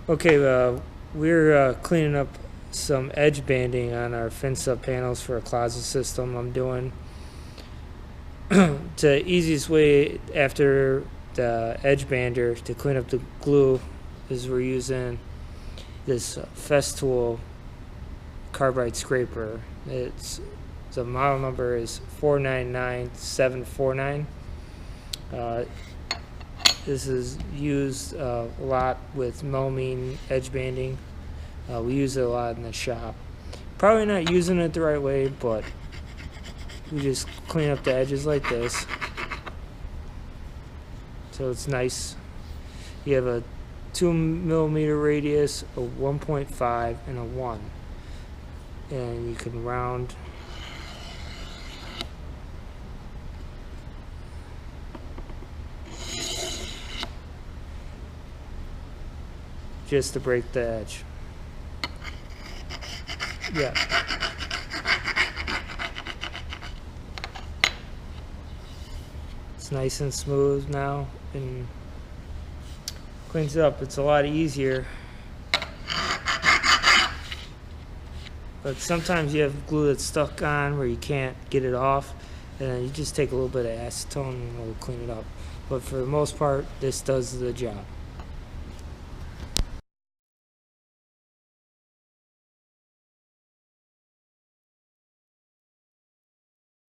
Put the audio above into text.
Okay, we're cleaning up some edge banding on our fin sub panels for a closet system I'm doing. The easiest way after the edge bander to clean up the glue is we're using this Festool carbide scraper. The model number is 499749. This is used a lot with melamine edge banding. We use it a lot in the shop. Probably not using it the right way, but we just clean up the edges like this. So it's nice. You have a 2mm radius, a 1.5, and a 1. And you can round just to break the edge. Yeah. It's nice and smooth now and cleans it up. It's a lot easier. But sometimes you have glue that's stuck on where you can't get it off, and you just take a little bit of acetone and it'll clean it up. But for the most part, this does the job.